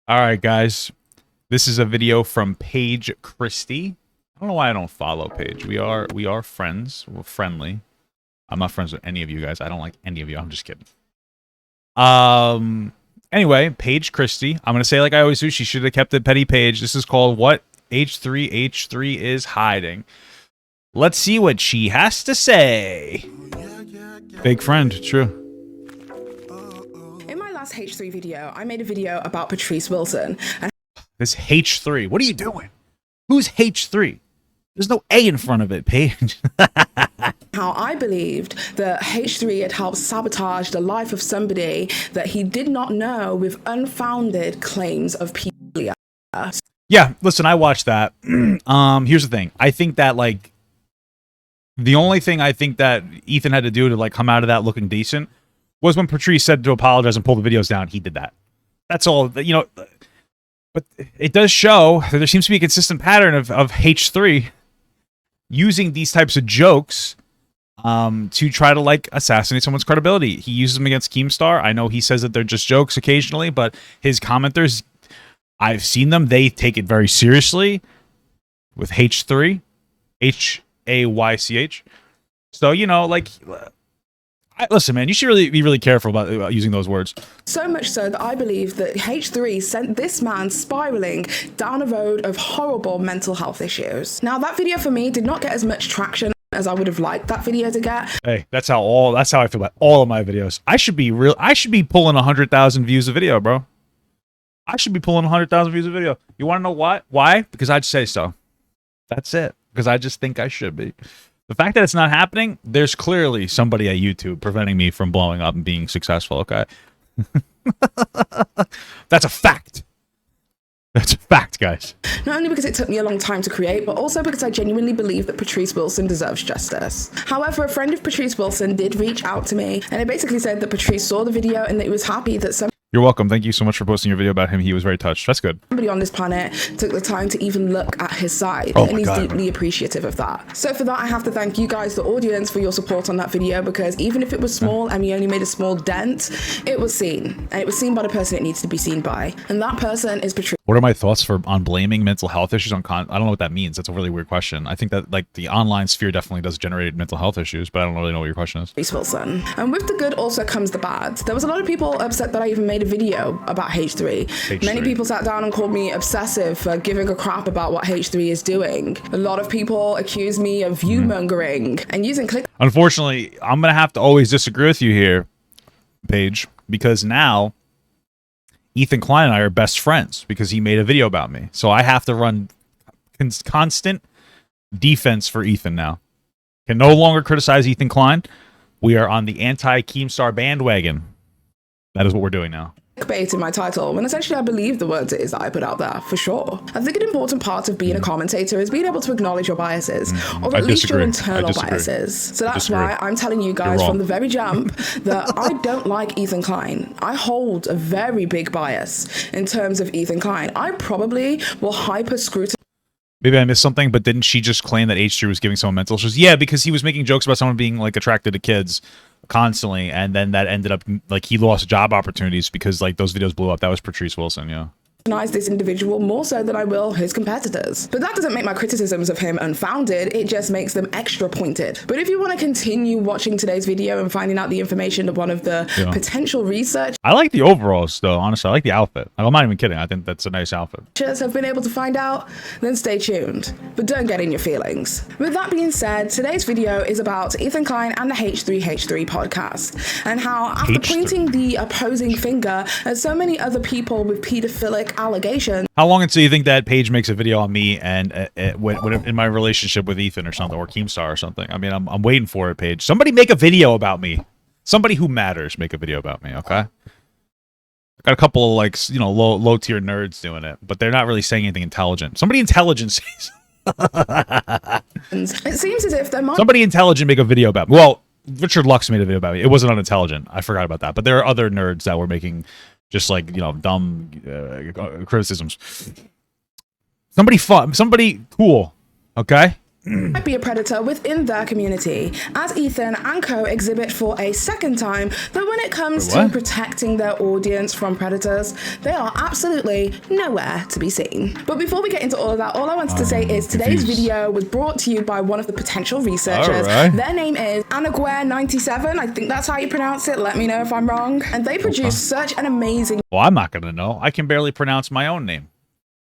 All right, guys. This is a video from Paige Christie. I don't know why I don't follow Paige. We are friends. We're friendly. I'm not friends with any of you guys. I don't like any of you. I'm just kidding. Anyway, Paige Christie. I'm gonna say like I always do. She should have kept it petty Paige. This is called What H3H3 is Hiding. Let's see what she has to say. Fake friend, true. In my last H3 video, I made a video about Patrice Wilson. And This H3. What are you doing? Who's H3? There's no A in front of it, Paige. how I believed that H3 had helped sabotage the life of somebody that he did not know with unfounded claims of pedophilia. Yeah, listen, I watched that. Here's the thing. I think that, like, the only thing I think that Ethan had to do to, like, come out of that looking decent was when Patrice said to apologize and pull the videos down. He did that. That's all, you know. But it does show that there seems to be a consistent pattern of H3 using these types of jokes to try to, like, assassinate someone's credibility. He uses them against Keemstar. I know he says that they're just jokes occasionally, but his commenters, I've seen them. They take it very seriously with H3. H-A-Y-C-H. So, you know, like, listen, man, you should really be really careful about using those words. So much so that I believe that H3 sent this man spiraling down a road of horrible mental health issues. Now, that video for me did not get as much traction as I would have liked that video to get. Hey, that's how I feel about all of my videos. I should be pulling 100,000 views a video, bro. I should be pulling 100,000 views a video. You want to know why? Why? Because I'd say so. That's it. Because I just think I should be. The fact that it's not happening, there's clearly somebody at YouTube preventing me from blowing up and being successful, okay? That's a fact. That's a fact, guys. Not only because it took me a long time to create, but also because I genuinely believe that Patrice Wilson deserves justice. However, a friend of Patrice Wilson did reach out to me, and it basically said that Patrice saw the video and that he was happy that You're welcome. Thank you so much for posting your video about him. He was very touched. That's good. somebody on this planet took the time to even look at his side, and he's deeply appreciative of that. So for that, I have to thank you guys, the audience, for your support on that video, because even if it was small and we only made a small dent, it was seen, and it was seen by the person it needs to be seen by, and that person is Patrice. What are my thoughts on blaming mental health issues on I don't know what that means. That's a really weird question. I think that, like, the online sphere definitely does generate mental health issues, but I don't really know what your question is. Patrice Wilson. And with the good also comes the bad. There was a lot of people upset that I even made a video about H3. Many people sat down and called me obsessive for giving a crap about what H3 is doing. A lot of people accused me of view-mongering and using click. Unfortunately, I'm going to have to always disagree with you here, Paige, because now Ethan Klein and I are best friends because he made a video about me. So I have to run constant defense for Ethan now. Can no longer criticize Ethan Klein. We are on the anti-Keemstar bandwagon. That is what we're doing now. Clickbait in my title, when essentially I believe the words it is that I put out there, for sure. I think an important part of being a commentator is being able to acknowledge your biases, or at least your internal biases. So that's why I'm telling you guys from the very jump that I don't like Ethan Klein. I hold a very big bias in terms of Ethan Klein. I probably will hyper-scrutinize. Maybe I missed something, but didn't she just claim that H3 was giving someone mental issues? Yeah, because he was making jokes about someone being, like, attracted to kids constantly, and then that ended up, like, he lost job opportunities because, like, those videos blew up. That was Patrice Wilson, yeah. This individual more so than I will his competitors. But that doesn't make my criticisms of him unfounded, it just makes them extra pointed. But if you want to continue watching today's video and finding out the information of one of the potential research, I like the overalls though, honestly. I like the outfit. I'm not even kidding. I think that's a nice outfit. Have been able to find out, then stay tuned. But don't get in your feelings. With that being said, today's video is about Ethan Klein and the H3H3 podcast, and how after pointing the opposing finger at so many other people with pedophilic allegations. How long until you think that Paige makes a video on me and when in my relationship with Ethan or something, or Keemstar or something? I mean, I'm waiting for it, Paige. Somebody make a video about me. Somebody who matters make a video about me, okay? I got a couple of, like, you know, low tier nerds doing it, but they're not really saying anything intelligent. Somebody intelligent says. It seems as if there might somebody intelligent make a video about me. Well, Richard Lux made a video about me. It wasn't unintelligent. I forgot about that. But there are other nerds that were making just, like, you know, dumb criticisms. Somebody fun, somebody cool, okay? might be a predator within their community, as Ethan and co exhibit for a second time that when it comes to protecting their audience from predators, they are absolutely nowhere to be seen. But before we get into all of that, all I wanted to say is today's video was brought to you by one of the potential researchers. Their name is Anaguer97. I think that's how you pronounce it. Let me know if I'm wrong. And they produce such an amazing... Well, I'm not going to know. I can barely pronounce my own name.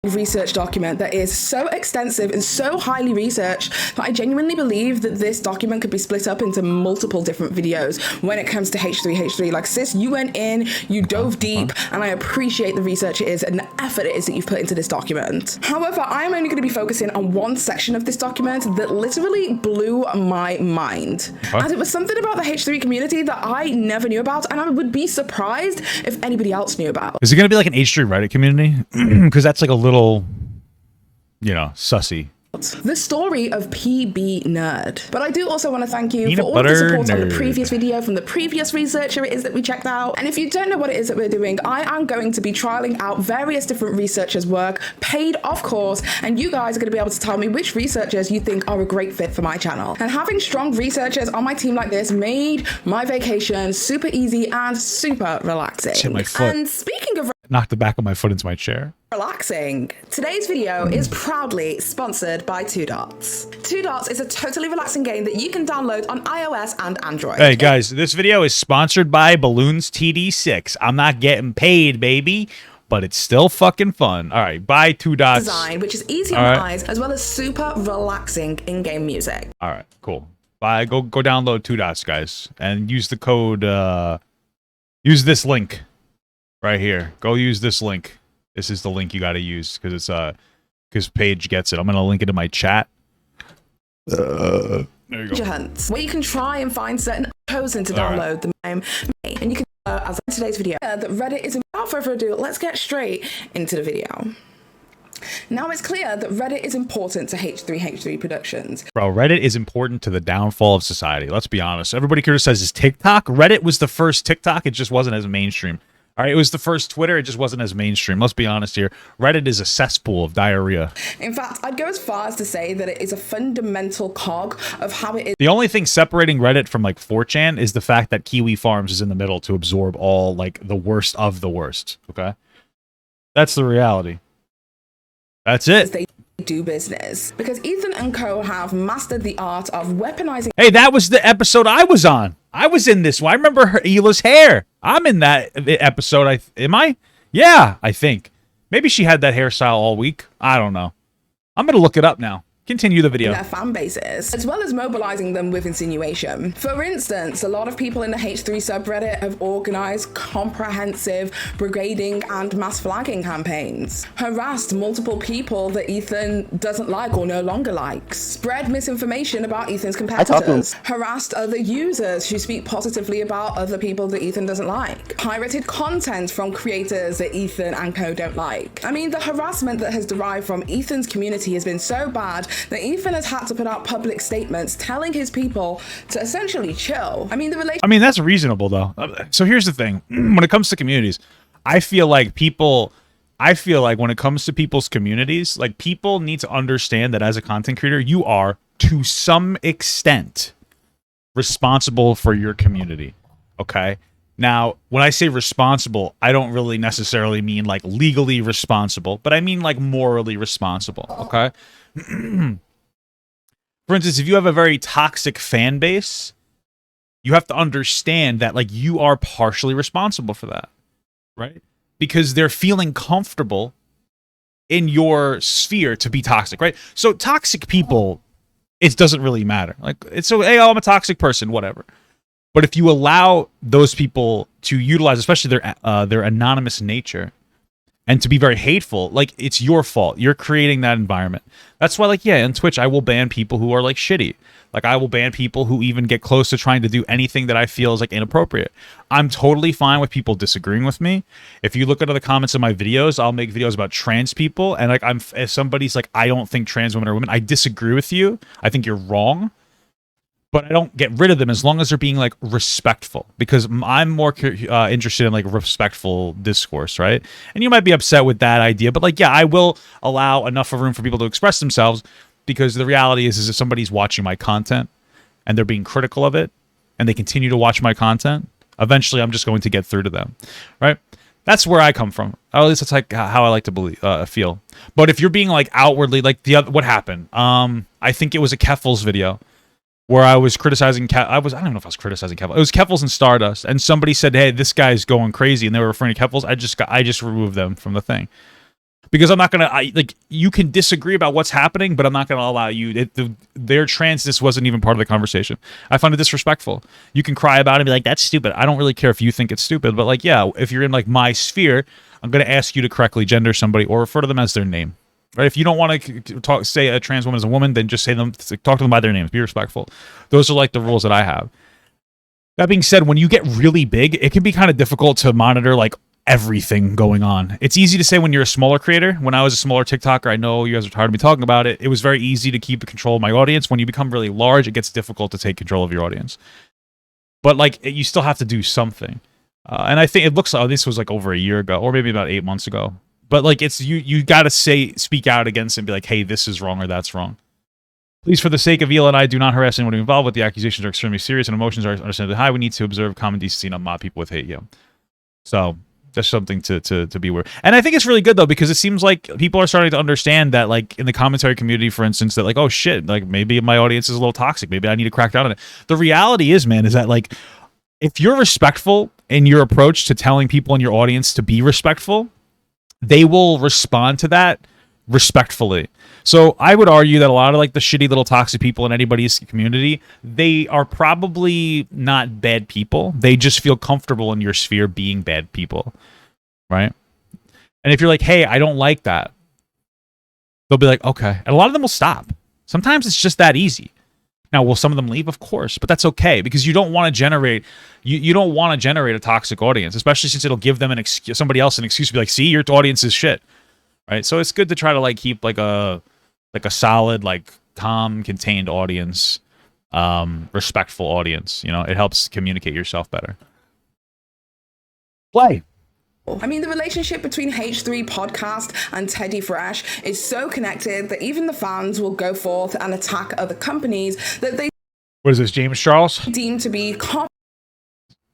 Research document that is so extensive and so highly researched that I genuinely believe that this document could be split up into multiple different videos when it comes to H3H3. Like, sis, you went in, you dove deep, and I appreciate the research it is and the effort it is that you've put into this document. However, I'm only going to be focusing on one section of this document that literally blew my mind. As it was something about the H3 community that I never knew about, and I would be surprised if anybody else knew about. Is it going to be like an H3 Reddit community? Because that's like a little, you know, sussy. The story of PB Nerd. But I do also want to thank you for all of the support on the previous video from the previous researcher it is that we checked out. And if you don't know what it is that we're doing, I am going to be trialing out various different researchers' work, paid of course, and you guys are going to be able to tell me which researchers you think are a great fit for my channel. And having strong researchers on my team like this made my vacation super easy and super relaxing. Hit my foot. And speaking of knocked the back of my foot into my chair. Relaxing. Today's video is proudly sponsored by 2 Dots. 2 Dots is a totally relaxing game that you can download on iOS and Android. Hey guys, this video is sponsored by Balloons TD6. I'm not getting paid, baby, but it's still fucking fun. All right, buy 2 Dots. Design, which is easy on the eyes, as well as super relaxing in-game music. All right, cool. Bye. Go download 2 Dots, guys, and use the code. Use this link right here. Go use this link. This is the link you got to use because it's because Paige gets it. I'm gonna link it in my chat. There you go. Hunts, where you can try and find certain chosen to download the game, and you can as in today's video that Reddit is. Without further ado, let's get straight into the video. Now it's clear that Reddit is important to H3H3 Productions. Bro, Reddit is important to the downfall of society. Let's be honest. Everybody criticizes TikTok. Reddit was the first TikTok. It just wasn't as mainstream. All right, it was the first Twitter. It just wasn't as mainstream. Let's be honest here. Reddit is a cesspool of diarrhea. In fact, I'd go as far as to say that it is a fundamental cog of how it is. The only thing separating Reddit from like 4chan is the fact that Kiwi Farms is in the middle to absorb all like the worst of the worst. Okay, that's the reality. That's it. They do business because Ethan and co have mastered the art of weaponizing. Hey, that was the episode I was on. I was in this one. I remember Hila's hair. I'm in that episode. Am I? Yeah, I think. Maybe she had that hairstyle all week. I don't know. I'm going to look it up now. Continue the video. Their fan bases, as well as mobilizing them with insinuation. For instance, a lot of people in the H3 subreddit have organized comprehensive brigading and mass flagging campaigns, harassed multiple people that Ethan doesn't like or no longer likes, spread misinformation about Ethan's competitors, harassed other users who speak positively about other people that Ethan doesn't like, pirated content from creators that Ethan and co don't like. I mean, the harassment that has derived from Ethan's community has been so bad that Ethan has had to put out public statements telling his people to essentially chill. I mean, that's reasonable though. So here's the thing. When it comes to communities, I feel like when it comes to people's communities, like people need to understand that as a content creator, you are to some extent responsible for your community. Okay. Now, when I say responsible, I don't really necessarily mean like legally responsible, but I mean like morally responsible. Okay. For instance, if you have a very toxic fan base, you have to understand that like you are partially responsible for that, right? Because they're feeling comfortable in your sphere to be toxic, right? So toxic people, it doesn't really matter. Like it's so, hey, I'm a toxic person, whatever. But if you allow those people to utilize, especially their anonymous nature, and to be very hateful, like it's your fault. You're creating that environment. That's why, like, yeah, on Twitch, I will ban people who are like shitty. Like I will ban people who even get close to trying to do anything that I feel is like inappropriate. I'm totally fine with people disagreeing with me. If you look at the comments of my videos, I'll make videos about trans people. And like if somebody's like, I don't think trans women are women, I disagree with you. I think you're wrong. But I don't get rid of them as long as they're being like respectful, because I'm more interested in like respectful discourse, right? And you might be upset with that idea, but like, yeah, I will allow enough of room for people to express themselves, because the reality is if somebody's watching my content and they're being critical of it and they continue to watch my content, eventually I'm just going to get through to them, right? That's where I come from. At least that's like how I like to believe, feel. But if you're being like outwardly, like what happened? I think it was a Keffels video where I was criticizing. I don't know if I was criticizing Keffels. It was Keffels and Stardust, and somebody said, "Hey, this guy's going crazy," and they were referring to Keffels. I just removed them from the thing. Because I'm not gonna you can disagree about what's happening, but I'm not gonna allow you. Their transness wasn't even part of the conversation. I find it disrespectful. You can cry about it and be like, "That's stupid." I don't really care if you think it's stupid, but like, yeah, if you're in like my sphere, I'm gonna ask you to correctly gender somebody or refer to them as their name. Right? If you don't want to say a trans woman is a woman, then just say them. Talk to them by their names. Be respectful. Those are like the rules that I have. That being said, when you get really big, it can be kind of difficult to monitor like everything going on. It's easy to say when you're a smaller creator. When I was a smaller TikToker, I know you guys are tired of me talking about it. It was very easy to keep control of my audience. When you become really large, it gets difficult to take control of your audience. But like, you still have to do something. And I think it looks like this was like over a year ago, or maybe about 8 months ago. But like, it's you got to speak out against it and be like, hey, this is wrong or that's wrong. Please, for the sake of Ela and I, do not harass anyone involved with the accusations are extremely serious and emotions are understandably high. We need to observe common decency and not mob people with hate. Yeah. So that's something to be aware. And I think it's really good though, because it seems like people are starting to understand that, like in the commentary community, for instance, that like, oh shit, like maybe my audience is a little toxic. Maybe I need to crack down on it. The reality is, man, is that like, if you're respectful in your approach to telling people in your audience to be respectful, they will respond to that respectfully. So I would argue that a lot of like the shitty little toxic people in anybody's community, they are probably not bad people. They just feel comfortable in your sphere being bad people, right? And if you're like, hey, I don't like that, they'll be like, okay. And a lot of them will stop. Sometimes it's just that easy. Now, will some of them leave? Of course, but that's okay, because you don't want to generate you don't want to generate a toxic audience, especially since it'll give them somebody else an excuse to be like, see, your audience is shit, right? So it's good to try to like keep like a solid, like calm, contained audience, respectful audience. You know, it helps communicate yourself better. Play. I mean, the relationship between H3 Podcast and Teddy Fresh is so connected that even the fans will go forth and attack other companies that they... What is this, James Charles? ...deem to be...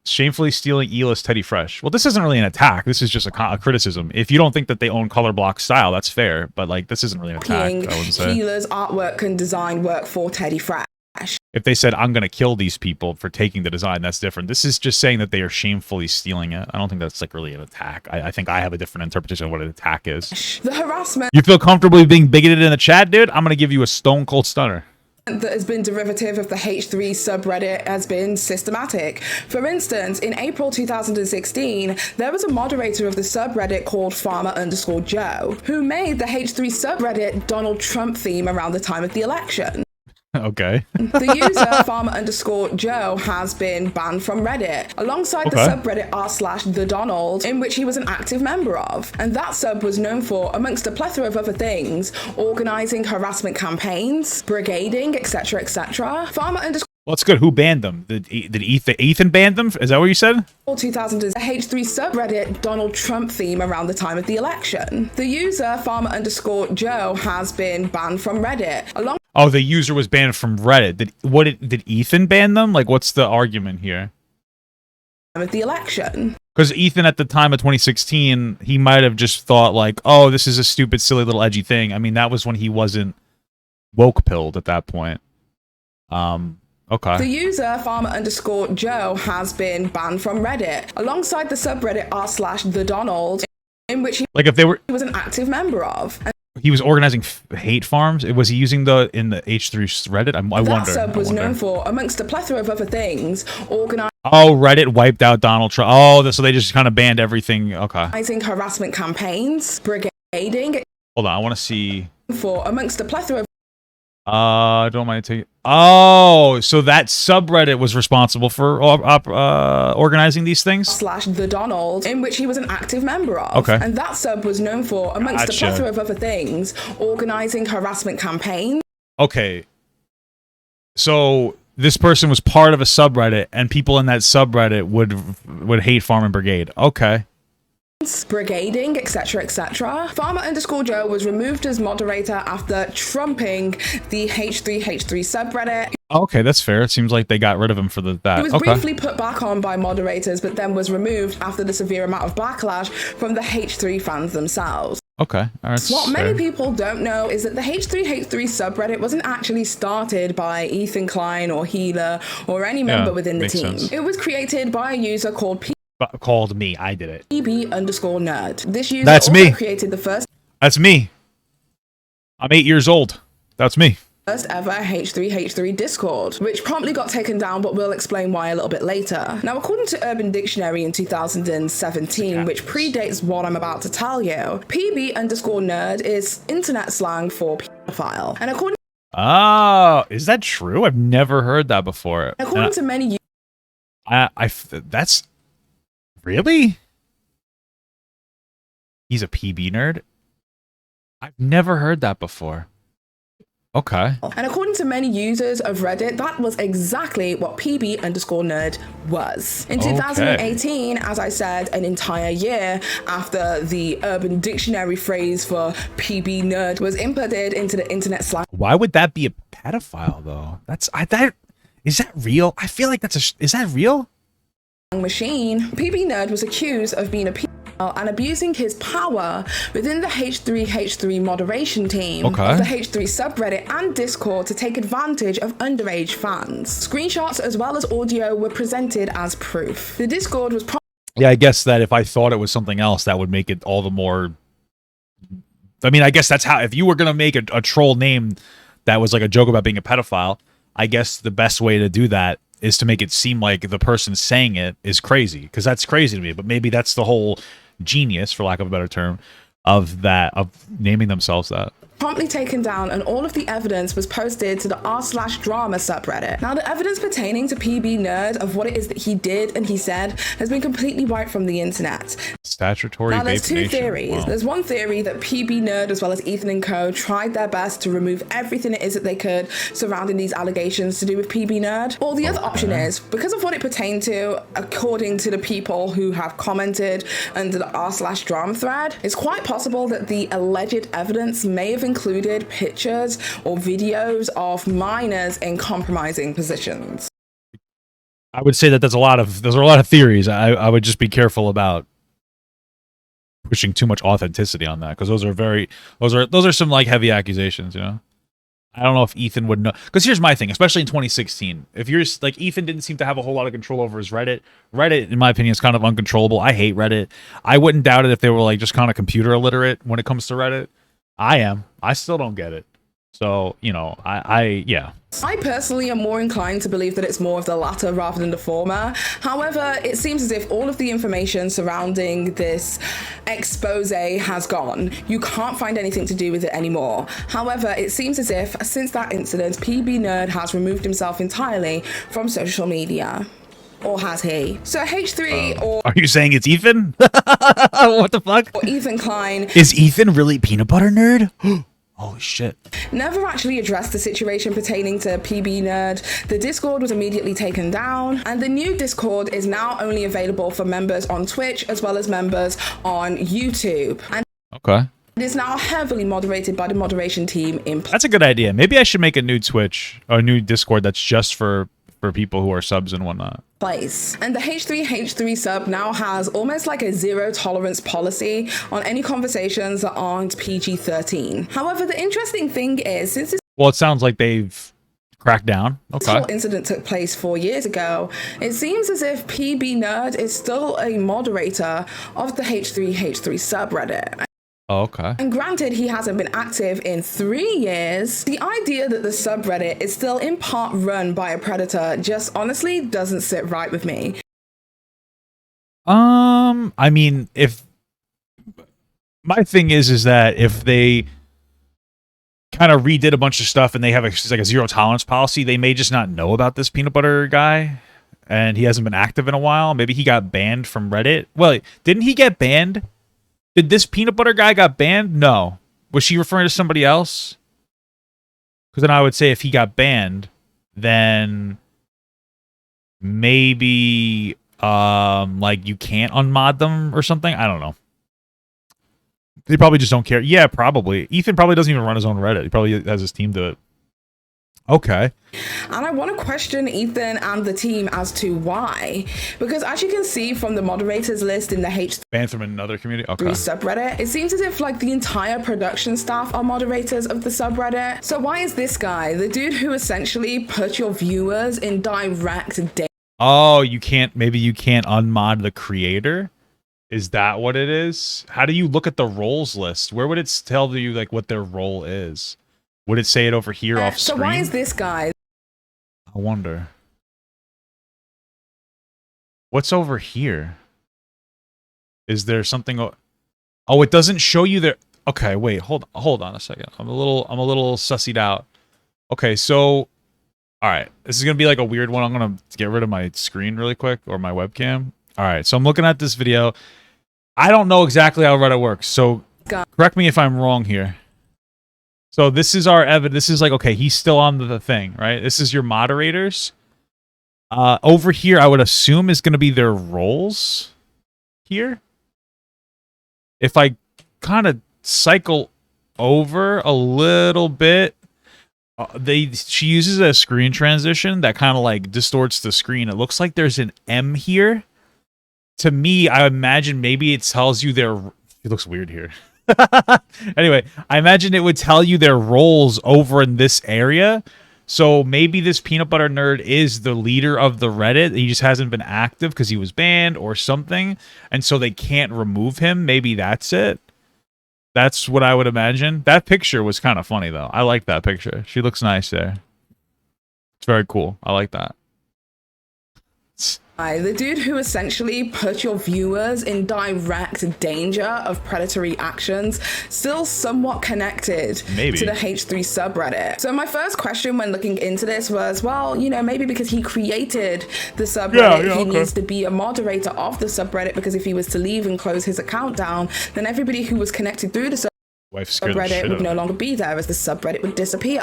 shamefully stealing Ela's Teddy Fresh. Well, this isn't really an attack. This is just a criticism. If you don't think that they own Color Block style, that's fair. But like, this isn't really an attack, I wouldn't say. Ela's artwork and design work for Teddy Fresh. If they said, I'm going to kill these people for taking the design, that's different. This is just saying that they are shamefully stealing it. I don't think that's like really an attack. I think I have a different interpretation of what an attack is. The harassment... You feel comfortable being bigoted in the chat, dude? I'm going to give you a stone cold stunner. That has been derivative of the H3 subreddit has been systematic. For instance, in April 2016, there was a moderator of the subreddit called Farmer_Joe who made the H3 subreddit Donald Trump theme around the time of the election. Okay. The user Farmer_Joe has been banned from Reddit, alongside the subreddit r/TheDonald, in which he was an active member of. And that sub was known for, amongst a plethora of other things, organizing harassment campaigns, brigading, etc., etc. Well, it's good. Who banned them? Did Ethan ban them? Is that what you said? 2000 is a H3 subreddit Donald Trump theme around the time of the election. The user Farmer_Joe has been banned from Reddit. Oh, the user was banned from Reddit. Did Ethan ban them? Like, what's the argument here? Of the election. Because Ethan, at the time of 2016, he might have just thought like, oh, this is a stupid, silly little edgy thing. I mean, that was when he wasn't woke pilled at that point. Okay. The user Farmer_Joe has been banned from Reddit, alongside the subreddit r/TheDonald, in which he was an active member of. He was organizing hate farms. Was he using in the H3 Reddit? I wonder. That sub was known for, amongst a plethora of other things, organizing... Oh, Reddit wiped out Donald Trump. Oh, so they just kind of banned everything. Okay. Organizing harassment campaigns, brigading... Hold on, I want to see... For, amongst a plethora of... Don't mind taking... Oh, so that subreddit was responsible for organizing these things? /TheDonald, in which he was an active member of. Okay. And that sub was known for, amongst a plethora of other things, organizing harassment campaigns. Okay. So this person was part of a subreddit, and people in that subreddit would hate Farm and Brigade. Okay. brigading, etc., etc. Farmer_Joe was removed as moderator after trumping the H3H3 subreddit. Okay, that's fair. It seems like they got rid of him for that. He was briefly put back on by moderators, but then was removed after the severe amount of backlash from the H3 fans themselves. Okay, all right. What many people don't know is that the H3H3 subreddit wasn't actually started by Ethan Klein or Healer or any member within the team. Sense. It was created by a user called me. I did it. PB_nerd. This user also created the first. That's me. I'm 8 years old. That's me. First ever H3H3 Discord, which promptly got taken down, but we'll explain why a little bit later. Now, according to Urban Dictionary in 2017, which predates what I'm about to tell you, PB_nerd is internet slang for pedophile. And according is that true? I've never heard that before. According to many that's really? He's a PB nerd? I've never heard that before. Okay. And according to many users of Reddit, that was exactly what PB_nerd was. In 2018, as I said, an entire year after the Urban Dictionary phrase for PB nerd was inputted into the internet slang. Why would that be a pedophile though? Is that real? I feel like is that real? Machine. PB nerd was accused of being a and abusing his power within the H3H3 moderation team of the H3 subreddit and Discord to take advantage of underage fans. Screenshots as well as audio were presented as proof. The Discord was I guess that if I thought it was something else, that would make it all the more... I mean, I guess that's how... If you were going to make a troll name that was like a joke about being a pedophile, I guess the best way to do that is to make it seem like the person saying it is crazy, because that's crazy to me. But maybe that's the whole genius, for lack of a better term, of naming themselves that. Promptly taken down, and all of the evidence was posted to the r/drama subreddit. Now, the evidence pertaining to PB nerd of what it is that he did and he said has been completely wiped from the internet. Statutory. Now, there's two theories. Wow. There's one theory that PB nerd as well as Ethan and co tried their best to remove everything it is that they could surrounding these allegations to do with PB nerd. Or the other option is, because of what it pertained to, according to the people who have commented under the r/drama thread, it's quite possible that the alleged evidence may have included pictures or videos of minors in compromising positions. I would say that there's a lot of theories. I would just be careful about pushing too much authenticity on that, because those are some like heavy accusations, you know. I don't know if Ethan would know, because here's my thing, especially in 2016, if you're like, Ethan didn't seem to have a whole lot of control over his Reddit, in my opinion, is kind of uncontrollable. I hate Reddit. I wouldn't doubt it if they were like just kind of computer illiterate when it comes to Reddit. I am. I still don't get it. So, you know, yeah. I personally am more inclined to believe that it's more of the latter rather than the former. However, it seems as if all of the information surrounding this expose has gone. You can't find anything to do with it anymore. However, it seems as if since that incident, PB Nerd has removed himself entirely from social media. Or has he? So H3 or... Are you saying it's Ethan? What the fuck? Or Ethan Klein. Is Ethan really peanut butter nerd? Oh shit. Never actually addressed the situation pertaining to PB Nerd. The Discord was immediately taken down, and the new Discord is now only available for members on Twitch as well as members on YouTube. And okay. It is now heavily moderated by the moderation team in That's a good idea. Maybe I should make a new Twitch or a new Discord that's just for people who are subs and whatnot. Place. And the H3H3 sub now has almost like a zero tolerance policy on any conversations that aren't PG-13. However, the interesting thing is, since well, it sounds like they've cracked down. Okay. This whole incident took place 4 years ago. It seems as if PB Nerd is still a moderator of the H3H3 subreddit. Oh, okay. And granted, he hasn't been active in 3 years. The idea that the subreddit is still in part run by a predator just honestly doesn't sit right with me. I mean, if my thing is that if they kind of redid a bunch of stuff and they have like a zero tolerance policy, they may just not know about this peanut butter guy, and he hasn't been active in a while. Maybe he got banned from Reddit. Well, didn't he get banned? Did this peanut butter guy got banned? No. Was she referring to somebody else? Because then I would say if he got banned, then maybe like you can't unmod them or something. I don't know. They probably just don't care. Yeah, probably. Ethan probably doesn't even run his own Reddit. He probably has his team do it. Okay. And I want to question Ethan and the team as to why. Because as you can see from the moderators list in the H3 banned from another community subreddit, it seems as if like the entire production staff are moderators of the subreddit. So why is this guy, the dude who essentially put your viewers in direct danger? Oh, maybe you can't unmod the creator? Is that what it is? How do you look at the roles list? Where would it tell you like what their role is? Would it say it over here off screen? So why is this guy? I wonder. What's over here? Is there something? Oh, it doesn't show you there. Okay, wait, hold on a second. I'm a little sussied out. Okay, so, all right, this is gonna be like a weird one. I'm gonna get rid of my screen really quick or my webcam. All right, so I'm looking at this video. I don't know exactly how Reddit works, so correct me if I'm wrong here. So this is our evidence. This is like, okay, he's still on the thing, right? This is your moderators. Over here, I would assume is going to be their roles here. If I kind of cycle over a little bit, she uses a screen transition that kind of like distorts the screen. It looks like there's an M here. To me, I imagine maybe it tells you their... It looks weird here. Anyway, I imagine it would tell you their roles over in this area. So maybe this peanut butter nerd is the leader of the Reddit. He just hasn't been active because he was banned or something. And so they can't remove him. Maybe that's it. That's what I would imagine. That picture was kind of funny, though. I like that picture. She looks nice there. It's very cool. I like that. The dude who essentially put your viewers in direct danger of predatory actions, still somewhat connected to the H3 subreddit. So my first question when looking into this was, well, you know, maybe because he created the subreddit, he needs to be a moderator of the subreddit, because if he was to leave and close his account down, then everybody who was connected through the subreddit would no longer be there, as the subreddit would disappear.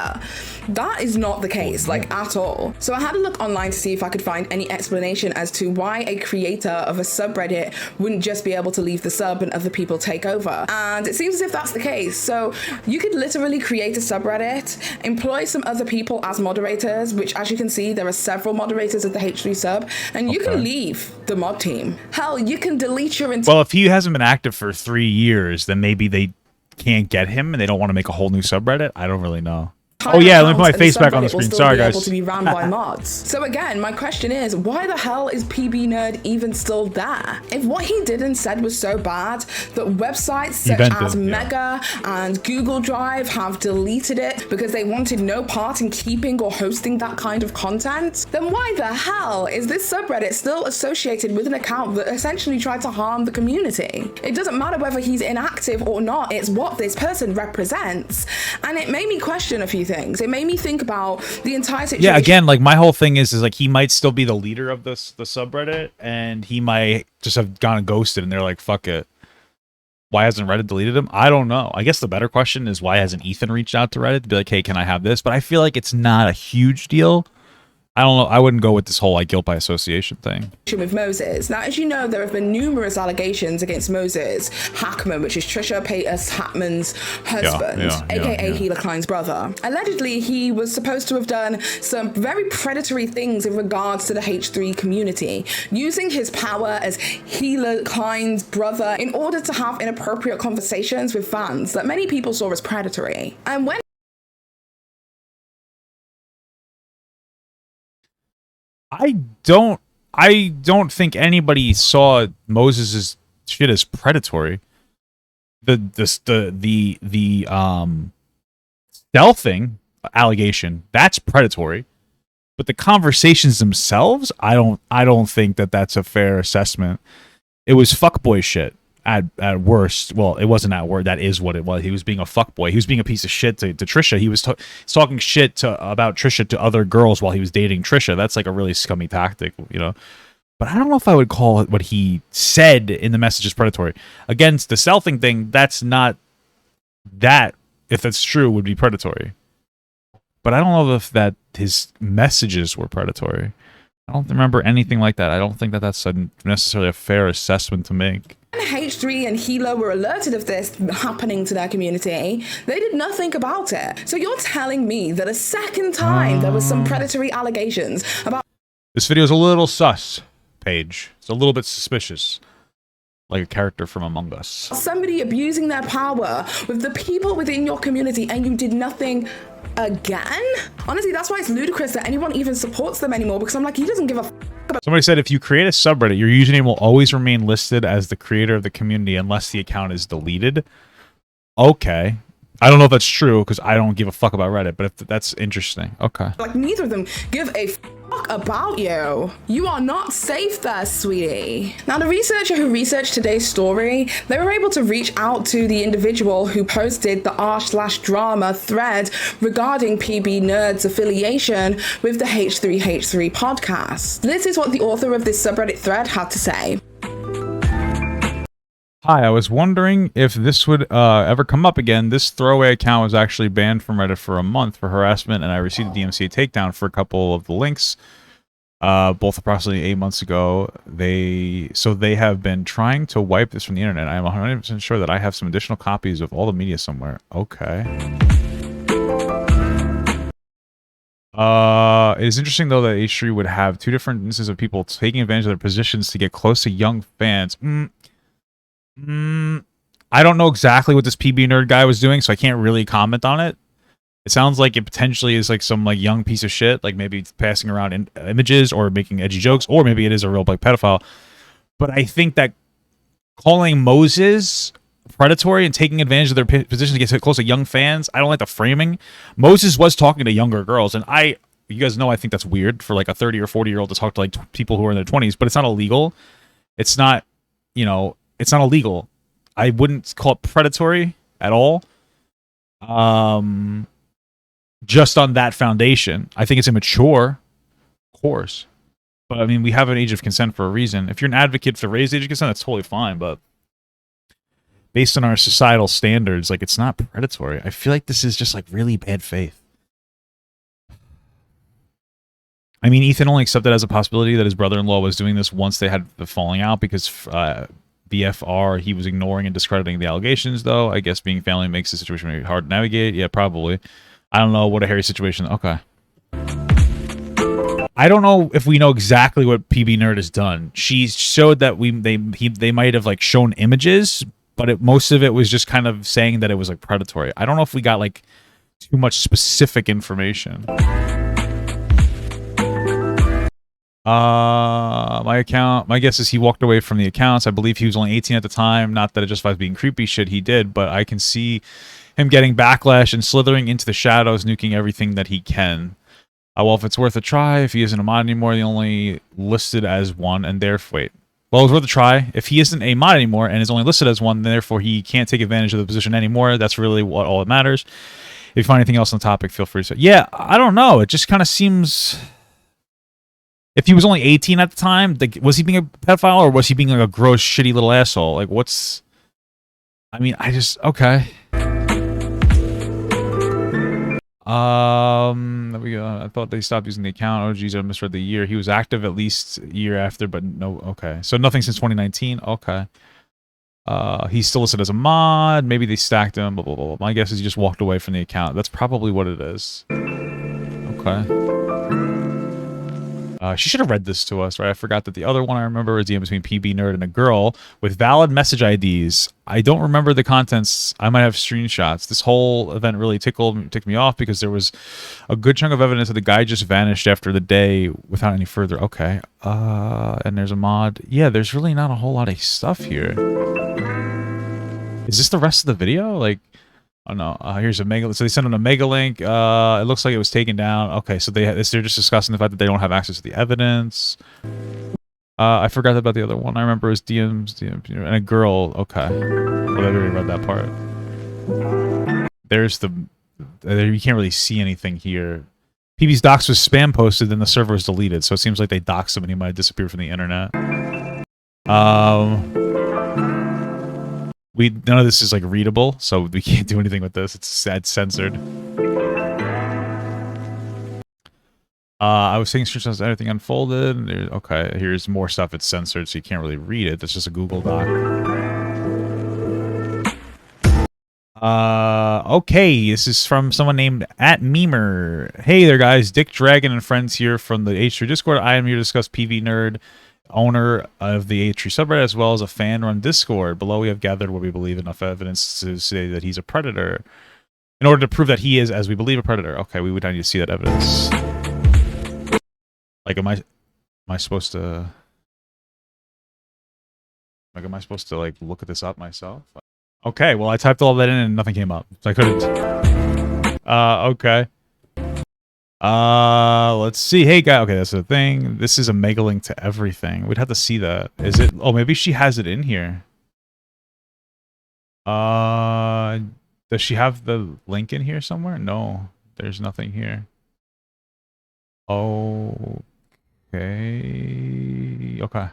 That is not the case, like, at all. So I had a look online to see if I could find any explanation as to why a creator of a subreddit wouldn't just be able to leave the sub and other people take over. And it seems as if that's the case. So you could literally create a subreddit, employ some other people as moderators, which, as you can see, there are several moderators at the H3 sub, and you can leave the mod team. Hell, you can delete your entire... Well, if he hasn't been active for 3 years, then maybe they can't get him and they don't want to make a whole new subreddit. I don't really know. Oh yeah, let me put my face back on the screen. Sorry, guys. Able to be ran by mods. So again, my question is, why the hell is PB Nerd even still there? If what he did and said was so bad that websites such as Mega and Google Drive have deleted it because they wanted no part in keeping or hosting that kind of content, then why the hell is this subreddit still associated with an account that essentially tried to harm the community? It doesn't matter whether he's inactive or not, it's what this person represents. And it made me question a few things. It made me think about the entire situation. Yeah, again, like my whole thing is like he might still be the leader of the subreddit, and he might just have gone ghosted, and they're like, "Fuck it." Why hasn't Reddit deleted him? I don't know. I guess the better question is why hasn't Ethan reached out to Reddit to be like, "Hey, can I have this?" But I feel like it's not a huge deal. I don't know. I wouldn't go with this whole like guilt by association thing. With Moses. Now, as you know, there have been numerous allegations against Moses Hackman, which is Trisha Paytas Hackman's husband, aka Gila Klein's brother. Allegedly, he was supposed to have done some very predatory things in regards to the H3 community, using his power as Gila Klein's brother in order to have inappropriate conversations with fans that many people saw as predatory. And when I don't think anybody saw Moses's shit as predatory. The stealthing allegation, that's predatory. But the conversations themselves, I don't think that that's a fair assessment. It was fuckboy shit at worst. Well, it wasn't at worst. That is what it was. He was being a fuckboy. He was being a piece of shit to Trisha. He was talking shit about Trisha to other girls while he was dating Trisha. That's like a really scummy tactic, you know. But I don't know if I would call it what he said in the message as predatory. Against the selfing thing, that's not that. If that's true, would be predatory. But I don't know if that his messages were predatory. I don't remember anything like that. I don't think that that's necessarily a fair assessment to make. H3 and Hilo were alerted of this happening to their community, they did nothing about it. So you're telling me that a second time there was some predatory allegations about... This video is a little sus, Paige. It's a little bit suspicious. Like a character from Among Us. Somebody abusing their power with the people within your community, and you did nothing again? Honestly, that's why it's ludicrous that anyone even supports them anymore, because I'm like, he doesn't give a f about... Somebody said if you create a subreddit, your username will always remain listed as the creator of the community unless the account is deleted. Okay. I don't know if that's true, because I don't give a fuck about Reddit, but if that's interesting. Okay. Like, neither of them give a fuck about you. You are not safe there, sweetie. Now, the researcher who researched today's story, they were able to reach out to the individual who posted the r/drama thread regarding PB Nerd's affiliation with the H3H3 podcast. This is what the author of this subreddit thread had to say. Hi, I was wondering if this would ever come up again. This throwaway account was actually banned from Reddit for a month for harassment, and I received a DMCA takedown for a couple of the links, both approximately 8 months ago. They have been trying to wipe this from the internet. I am 100% sure that I have some additional copies of all the media somewhere. Okay. It is interesting, though, that H3 would have two different instances of people taking advantage of their positions to get close to young fans. I don't know exactly what this PB Nerd guy was doing, so I can't really comment on it. It sounds like it potentially is like some like young piece of shit, like maybe passing around images or making edgy jokes, or maybe it is a real like pedophile. But I think that calling Moses predatory and taking advantage of their position to get close to young fans, I don't like the framing. Moses was talking to younger girls, and you guys know I think that's weird for like a 30 or 40-year-old to talk to like people who are in their 20s, but it's not illegal. It's not, you know, it's not illegal. I wouldn't call it predatory at all. Just on that foundation. I think it's immature, of course. But I mean, we have an age of consent for a reason. If you're an advocate for raised age of consent, that's totally fine. But based on our societal standards, like, it's not predatory. I feel like this is just like really bad faith. I mean, Ethan only accepted as a possibility that his brother-in-law was doing this once they had the falling out, because BFR, he was ignoring and discrediting the allegations, though. I guess being family makes the situation really hard to navigate. Yeah, probably. I don't know what a hairy situation... Okay. I don't know if we know exactly what PB Nerd has done. She showed that they might have like shown images, but most of it was just kind of saying that it was like predatory. I don't know if we got like too much specific information. My guess is he walked away from the accounts. I believe he was only 18 at the time. Not that it justifies being creepy shit he did, but I can see him getting backlash and slithering into the shadows, nuking everything that he can. Well, if it's worth a try, if he isn't a mod anymore, he only listed as one, and therefore... Wait. Well, it's worth a try. If he isn't a mod anymore and is only listed as one, then therefore he can't take advantage of the position anymore. That's really all that matters. If you find anything else on the topic, feel free to say. Yeah, I don't know. It just kind of seems... If he was only 18 at the time, like, was he being a pedophile, or was he being like a gross, shitty little asshole? Like, what's... I mean, I just... Okay. There we go. I thought they stopped using the account. Oh, geez, I misread the year. He was active at least a year after, but no... Okay. So nothing since 2019. Okay. He's still listed as a mod. Maybe they stacked him, blah, blah, blah. My guess is he just walked away from the account. That's probably what it is. Okay. She should have read this to us, right? I forgot that the other one I remember is DM between PB Nerd and a girl with valid message IDs. I don't remember the contents. I might have screenshots. This whole event really ticked me off because there was a good chunk of evidence that the guy just vanished after the day without any further... Okay. And there's a mod. Yeah, there's really not a whole lot of stuff here. Is this the rest of the video? Like... Oh no, here's a mega... So they sent in a mega link. It looks like it was taken down. Okay, so they're just discussing the fact that they don't have access to the evidence. I forgot about the other one. I remember it was DMs, and a girl. Okay. Well, I already read that part. There's the... You can't really see anything here. PB's docs was spam posted, then the server was deleted. So it seems like they doxed him and he might have disappeared from the internet. None of this is like readable, so we can't do anything with this. It's censored. I was saying screenshots of everything unfolded. Okay, here's more stuff. It's censored, so you can't really read it. That's just a Google Doc. Okay, this is from someone named @Memer. Hey there, guys. Dick Dragon and friends here from the H3 Discord. I am here to discuss PV Nerd, owner of the H3 subreddit, as well as a fan-run Discord. Below, we have gathered what we believe enough evidence to say that he's a predator. In order to prove that he is, as we believe, a predator. Okay, we would need to see that evidence. Like, am I supposed to? Like, am I supposed to like look at this up myself? Okay, well, I typed all that in and nothing came up, so I couldn't. Okay. Let's see. Hey, guy. Okay, that's the thing. This is a mega link to everything. We'd have to see that. Is it? Oh, maybe she has it in here. Does she have the link in here somewhere? No, there's nothing here. Okay. Okay.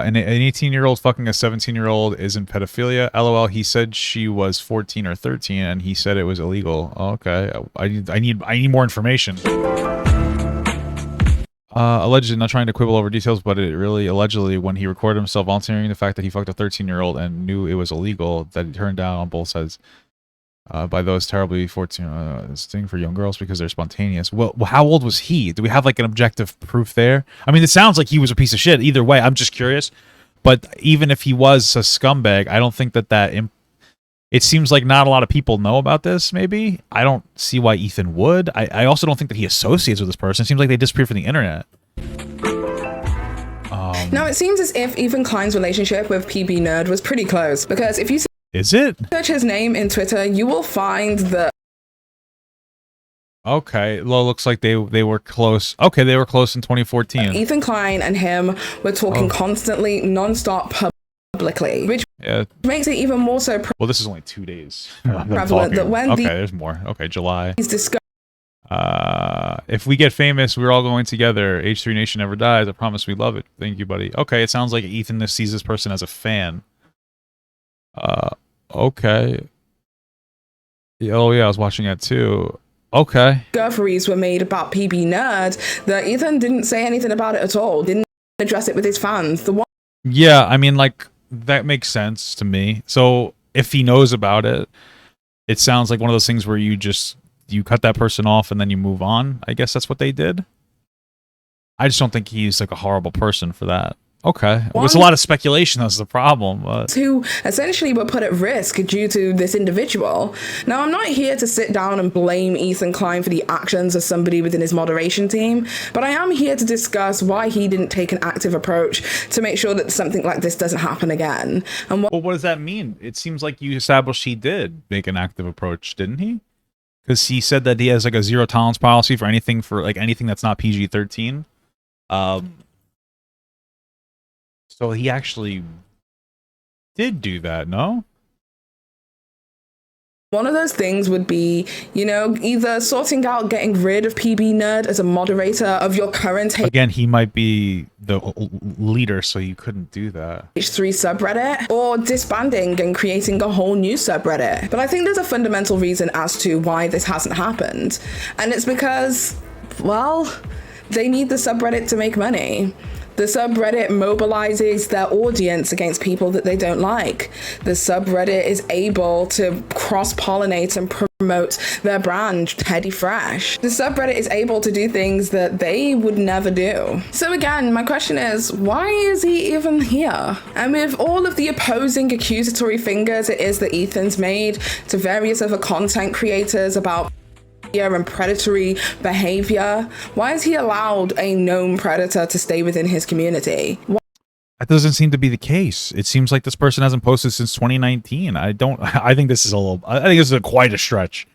An 18-year-old fucking a 17-year-old isn't pedophilia. LOL. He said she was 14 or 13, and he said it was illegal. Okay, I need more information. Allegedly, not trying to quibble over details, but it really allegedly when he recorded himself volunteering the fact that he fucked a 13-year-old and knew it was illegal, that he turned down on both sides. By those terribly 14, this thing for young girls because they're spontaneous. Well, how old was he? Do we have like an objective proof there? I mean, it sounds like he was a piece of shit. Either way, I'm just curious. But even if he was a scumbag, I don't think that it seems like not a lot of people know about this, maybe. I don't see why Ethan would. I also don't think that he associates with this person. It seems like they disappeared from the internet. Now, it seems as if Ethan Klein's relationship with PB Nerd was pretty close, because if you is it? Search his name in Twitter, you will find the... Okay, well, looks like they were close. Okay, they were close in 2014. Ethan Klein and him were talking constantly, non-stop, publicly, which makes it even more so well, this is only 2 days. prevalent that when there's more. Okay, July. He's discussed. If we get famous, we're all going together. H3 Nation never dies. I promise we love it. Thank you, buddy. Okay, it sounds like Ethan sees this person as a fan. Okay. Oh yeah, I was watching that too. Okay. Discoveries were made about PB Nerd that Ethan didn't say anything about it at all. Didn't address it with his fans. Yeah, I mean, like, that makes sense to me. So if he knows about it, it sounds like one of those things where you cut that person off and then you move on. I guess that's what they did. I just don't think he's like a horrible person for that. Okay. There's a lot of speculation. That's the problem. Who essentially were put at risk due to this individual. Now, I'm not here to sit down and blame Ethan Klein for the actions of somebody within his moderation team, but I am here to discuss why he didn't take an active approach to make sure that something like this doesn't happen again. And well, what does that mean? It seems like you established he did make an active approach, didn't he? Because he said that he has like a zero tolerance policy for anything that's not PG-13. So he actually did do that, no? One of those things would be, either sorting out getting rid of PB Nerd as a moderator of your current... Again, he might be the leader, so you couldn't do that. H3 subreddit, or disbanding and creating a whole new subreddit. But I think there's a fundamental reason as to why this hasn't happened. And it's because, well, they need the subreddit to make money. The subreddit mobilizes their audience against people that they don't like. The subreddit is able to cross-pollinate and promote their brand, Teddy Fresh. The subreddit is able to do things that they would never do. So again, my question is, why is he even here? And with all of the opposing accusatory fingers it is that Ethan's made to various other content creators about and predatory behavior, why is he allowed a known predator to stay within his community? That doesn't seem to be the case. It seems like this person hasn't posted since 2019. I think this is quite a stretch.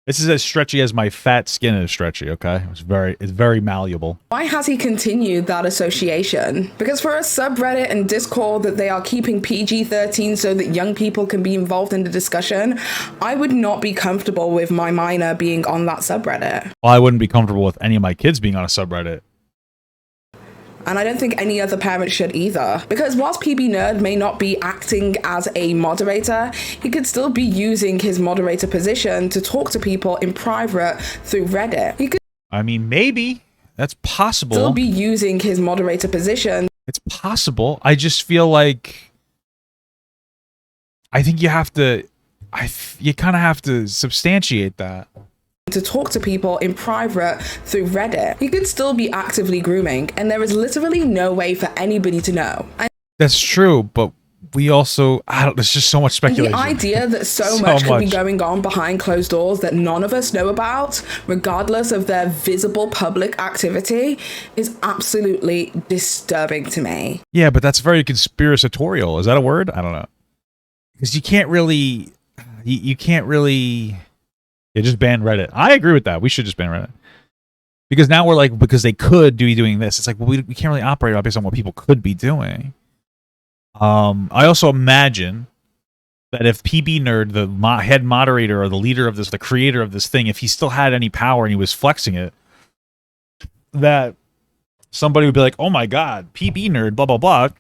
This is as stretchy as my fat skin is stretchy, okay? It's very malleable. Why has he continued that association? Because for a subreddit and Discord that they are keeping PG-13 so that young people can be involved in the discussion, I would not be comfortable with my minor being on that subreddit. Well, I wouldn't be comfortable with any of my kids being on a subreddit. And I don't think any other parent should either. Because whilst PB Nerd may not be acting as a moderator, he could still be using his moderator position to talk to people in private through Reddit. He could, I mean, maybe. That's possible. Still be using his moderator position. It's possible. I just feel like I think you have to you kind of have to substantiate that. To talk to people in private through Reddit. He could still be actively grooming, and there is literally no way for anybody to know. That's true, but we also, there's just so much speculation. The idea that so much could be going on behind closed doors that none of us know about, regardless of their visible public activity, is absolutely disturbing to me. Yeah, but that's very conspiratorial. Is that a word? I don't know. Because you can't really, you can't really, just ban Reddit. I agree with that. We should just ban Reddit. Because now we're like, because they could be doing this. It's like, well, we can't really operate based on what people could be doing. I also imagine that if PB Nerd, the head moderator or the leader of this, the creator of this thing, if he still had any power and he was flexing it, that somebody would be like, oh my God, PB Nerd, blah, blah, blah,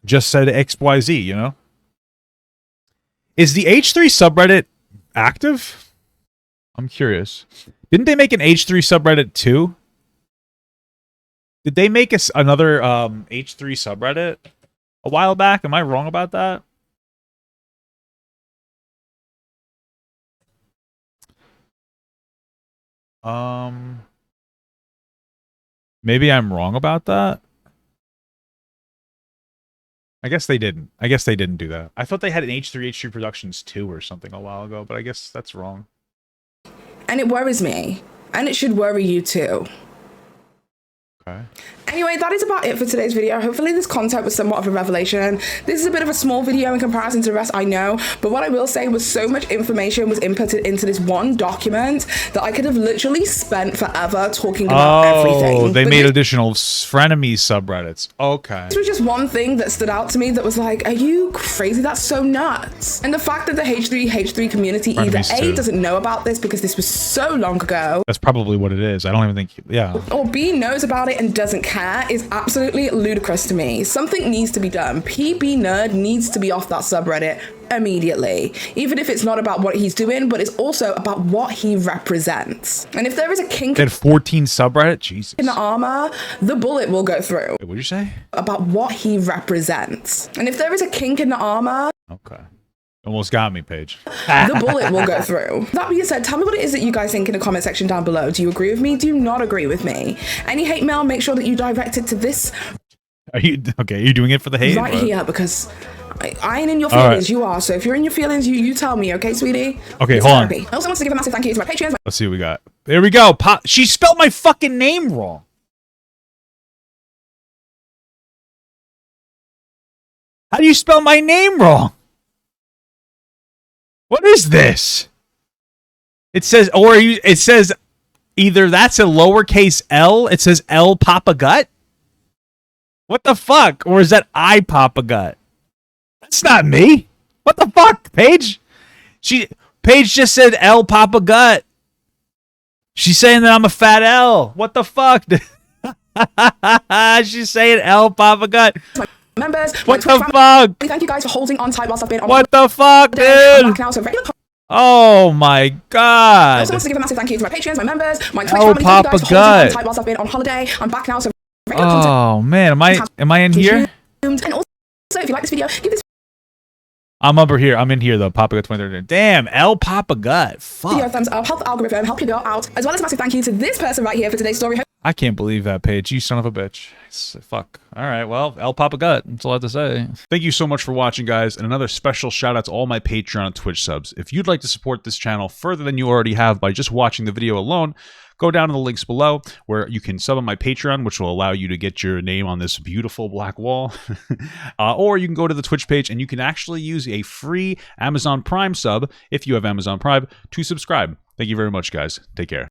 just said XYZ, you know? Is the H3 subreddit active? I'm curious. Didn't they make an H3 subreddit too? Did they make another H3 subreddit a while back? Am I wrong about that? Maybe I'm wrong about that. I guess they didn't. I guess they didn't do that. I thought they had an H3H3 Productions 2 or something a while ago, but I guess that's wrong. And it worries me. And it should worry you too. Okay. Anyway, that is about it for today's video. Hopefully this content was somewhat of a revelation. This is a bit of a small video in comparison to the rest, I know, but what I will say was so much information was inputted into this one document that I could have literally spent forever talking about everything. Oh, they made additional frenemies subreddits. Okay. This was just one thing that stood out to me that was like, are you crazy? That's so nuts. And the fact that the H3H3 community frenemies either A, doesn't know about this because this was so long ago. That's probably what it is. I don't even think, yeah. Or B, knows about it and doesn't care is absolutely ludicrous to me. Something needs to be done. PB Nerd needs to be off that subreddit immediately. Even if it's not about what he's doing, but it's also about what he represents. And if there is a kink in 14 subreddit, Jesus, in the armor, the bullet will go through. Wait, what'd you say? About what he represents. And if there is a kink in the armor, okay. Almost got me, Paige. The bullet will go through. That being said, tell me what it is that you guys think in the comment section down below. Do you agree with me? Do you not agree with me? Any hate mail, make sure that you direct it to this. Are you okay? Are you doing it for the hate? Right here, because I ain't in your feelings. Right. You are. So if you're in your feelings, you tell me, okay, sweetie? Okay, hold on. I also want to give a massive thank you to my Patreons. Let's see what we got. There we go. She spelled my fucking name wrong. How do you spell my name wrong? What is this? It says, it says either that's a lowercase L. It says L Papa Gut. What the fuck? Or is that I Papa Gut? That's not me. What the fuck, Paige? Paige just said L Papa Gut. She's saying that I'm a fat L. What the fuck? She's saying L Papa Gut. Members, what the fuck? Thank you guys for holding on tight whilst I've been on. What the fuck, dude? Oh my god! I also want to give a massive thank you to my Patreons, my members, my Twitch family. Thank you guys for holding on tight whilst I've been on holiday. I'm back now, so oh man, am I in here? And also, if you like this video, give this. I'm over here. I'm in here though. Papa Gut 2013. Damn, L Papa Gut. Fuck. Video thumbs up, help the algorithm, help your girl out, as well as a massive thank you to this person right here for today's story. I can't believe that, Paige. You son of a bitch. Fuck. All right, well, El Papa Gut. That's all I have to say. Thank you so much for watching, guys, and another special shout out to all my Patreon and Twitch subs. If you'd like to support this channel further than you already have by just watching the video alone, go down to the links below where you can sub on my Patreon, which will allow you to get your name on this beautiful black wall. Or you can go to the Twitch page and you can actually use a free Amazon Prime sub, if you have Amazon Prime, to subscribe. Thank you very much, guys. Take care.